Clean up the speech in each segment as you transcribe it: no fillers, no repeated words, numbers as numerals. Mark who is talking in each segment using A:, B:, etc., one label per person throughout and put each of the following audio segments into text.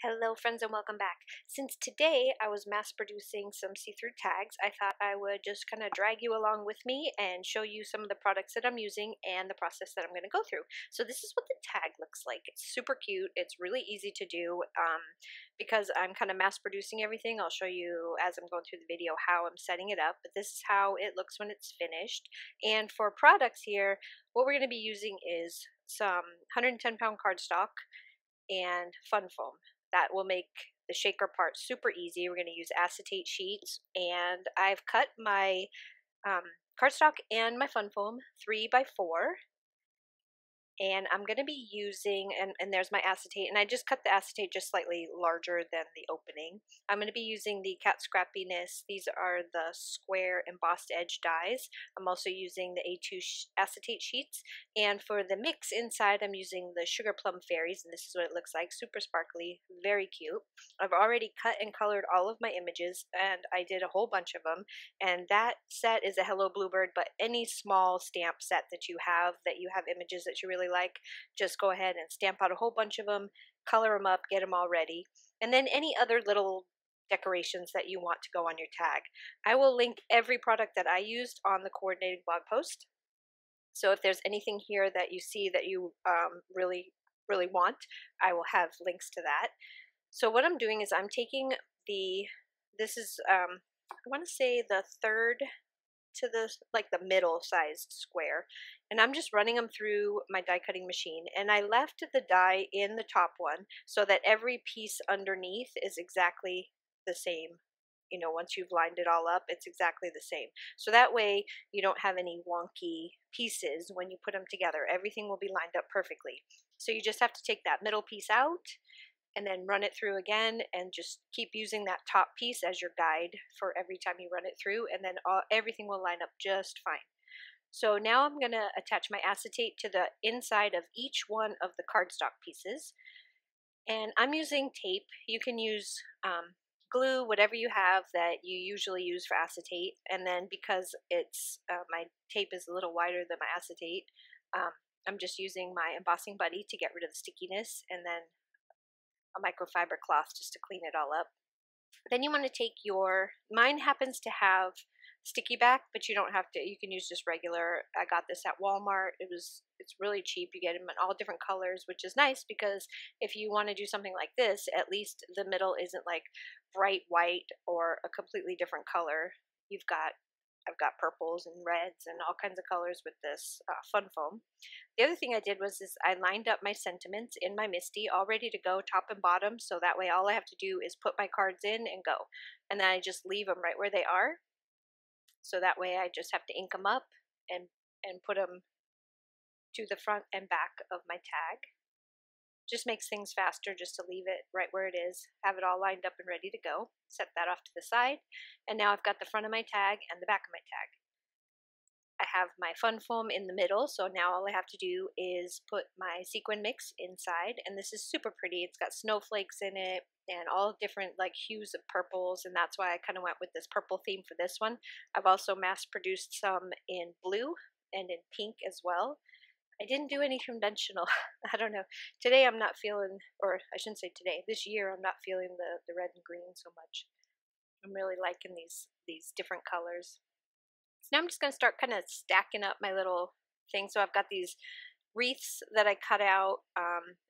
A: Hello friends and welcome back. Since today I was mass producing some see-through tags, I thought I would just kind of drag you along with me and show you some of the products that I'm using and the process that I'm going to go through. So this is what the tag looks like. It's super cute. It's really easy to do because I'm kind of mass producing everything. I'll show you as I'm going through the video how I'm setting it up, but this is how it looks when it's finished. And for products here, what we're going to be using is some 110-pound cardstock and fun foam. That will make the shaker part super easy. We're going to use acetate sheets, and I've cut my cardstock and my fun foam 3 by 4, and I'm going to be using, and there's my acetate, and I just cut the acetate just slightly larger than the opening. I'm going to be using the Cat Scrappiness. These are the square embossed edge dies. I'm also using the A2 acetate sheets, and for the mix inside I'm using the Sugar Plum Fairies, and this is what it looks like. Super sparkly, very cute. I've already cut and colored all of my images, and I did a whole bunch of them, and that set is a Hello Bluebird, but any small stamp set that you have images that you really like, just go ahead and stamp out a whole bunch of them, color them up, get them all ready, and then any other little decorations that you want to go on your tag. I will link every product that I used on the coordinated blog post. So if there's anything here that you see that you really want, I will have links to that. So what I'm doing is I'm taking this is I want to say the third to the middle sized square, and I'm just running them through my die cutting machine, and I left the die in the top one so that every piece underneath is exactly the same. You know, once you've lined it all up, it's exactly the same. So that way you don't have any wonky pieces when you put them together. Everything will be lined up perfectly. So you just have to take that middle piece out and then run it through again, and just keep using that top piece as your guide for every time you run it through, and then everything will line up just fine. So now I'm going to attach my acetate to the inside of each one of the cardstock pieces, and I'm using tape. You can use glue, whatever you have that you usually use for acetate, and then because it's my tape is a little wider than my acetate, I'm just using my embossing buddy to get rid of the stickiness, and then a microfiber cloth just to clean it all up. Then you want to take mine happens to have sticky back, but you don't have to. You can use just regular. I got this at Walmart. It's really cheap. You get them in all different colors, which is nice because if you want to do something like this, at least the middle isn't like bright white or a completely different color. I've got purples and reds and all kinds of colors with this fun foam. The other thing I did was I lined up my sentiments in my MISTI all ready to go top and bottom, so that way all I have to do is put my cards in and go. And then I just leave them right where they are. So that way I just have to ink them up and put them to the front and back of my tag. Just makes things faster just to leave it right where it is, have it all lined up and ready to go. Set that off to the side, and now I've got the front of my tag and the back of my tag. I have my fun foam in the middle, so now all I have to do is put my sequin mix inside, and this is super pretty. It's got snowflakes in it and all different like hues of purples, and that's why I kind of went with this purple theme for this one. I've also mass produced some in blue and in pink as well. I didn't do any conventional. I don't know. Today I'm not feeling, or I shouldn't say today, this year I'm not feeling the red and green so much. I'm really liking these different colors. So now I'm just going to start kind of stacking up my little thing. So I've got these wreaths that I cut out.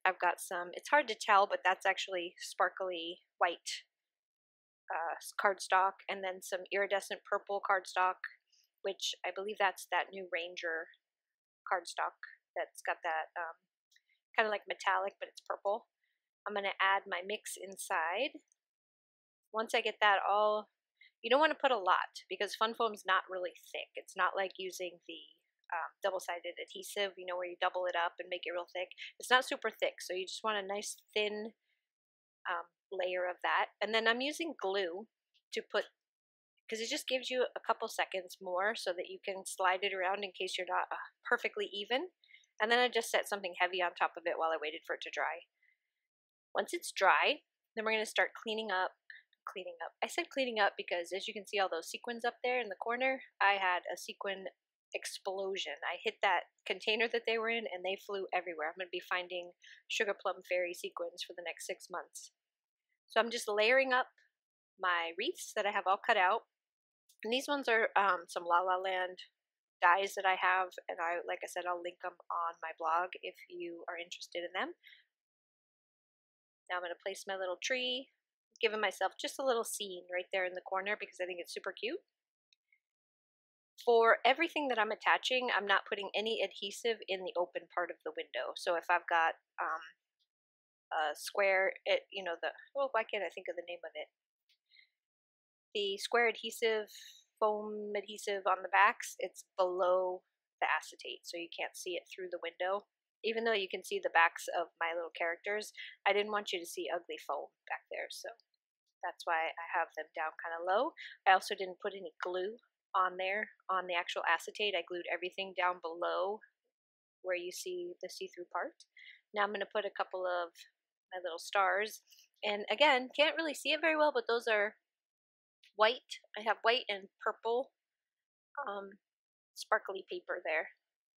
A: I've got some, it's hard to tell, but that's actually sparkly white cardstock, and then some iridescent purple cardstock, which I believe that's that new Ranger cardstock that's got that kind of like metallic, but it's purple. I'm going to add my mix inside. Once I get that all, you don't want to put a lot because fun foam's not really thick. It's not like using the double-sided adhesive, you know, where you double it up and make it real thick. It's not super thick, so you just want a nice thin layer of that. And then I'm using glue to put, because it just gives you a couple seconds more so that you can slide it around in case you're not perfectly even. And then I just set something heavy on top of it while I waited for it to dry. Once it's dry, then we're going to start cleaning up. I said cleaning up because as you can see all those sequins up there in the corner, I had a sequin explosion. I hit that container that they were in and they flew everywhere. I'm going to be finding Sugar Plum Fairy sequins for the next 6 months. So I'm just layering up my wreaths that I have all cut out. And these ones are some La La Land dies that I have, and like I said, I'll link them on my blog if you are interested in them. Now I'm going to place my little tree, giving myself just a little scene right there in the corner because I think it's super cute. For everything that I'm attaching, I'm not putting any adhesive in the open part of the window. So if I've got a square, why can't I think of the name of it? The square adhesive, foam adhesive on the backs, it's below the acetate, so you can't see it through the window. Even though you can see the backs of my little characters, I didn't want you to see ugly foam back there, so that's why I have them down kind of low. I also didn't put any glue on there, on the actual acetate. I glued everything down below where you see the see-through part. Now I'm going to put a couple of my little stars, and again, can't really see it very well, but those are white. I have white and purple sparkly paper there,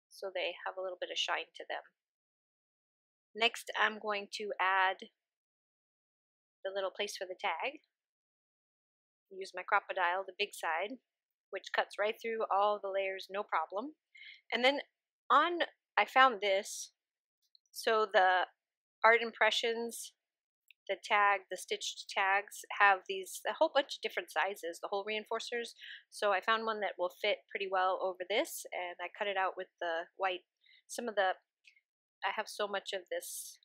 A: so they have a little bit of shine to them. Next, I'm going to add the little place for the tag. Use my Crocodile, the big side, which cuts right through all the layers, no problem. And then I found this, so the art impressions, the stitched tags have a whole bunch of different sizes, the hole reinforcers. So I found one that will fit pretty well over this, and I cut it out with the white. I have so much of this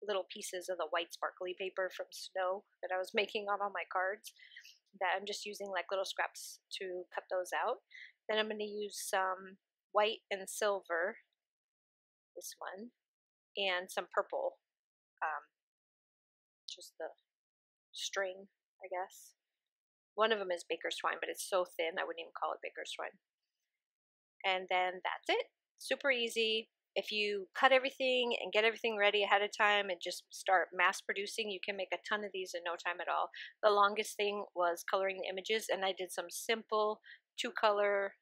A: little pieces of the white sparkly paper from snow that I was making on all my cards that I'm just using like little scraps to cut those out. Then I'm going to use some white and silver, this one, and some purple, just the string, I guess. One of them is baker's twine, but it's so thin I wouldn't even call it baker's twine. And then that's it. Super easy. If you cut everything and get everything ready ahead of time and just start mass producing, you can make a ton of these in no time at all. The longest thing was coloring the images, and I did some simple 2-color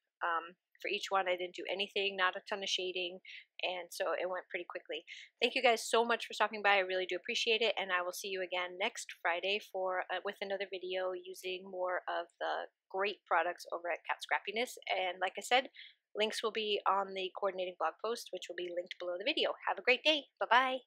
A: for each one. I didn't do anything, not a ton of shading, and so it went pretty quickly. Thank you guys so much for stopping by. I really do appreciate it, and I will see you again next Friday with another video using more of the great products over at Cat Scrappiness. And like I said, links will be on the coordinating blog post, which will be linked below the video. Have a great day. Bye-bye.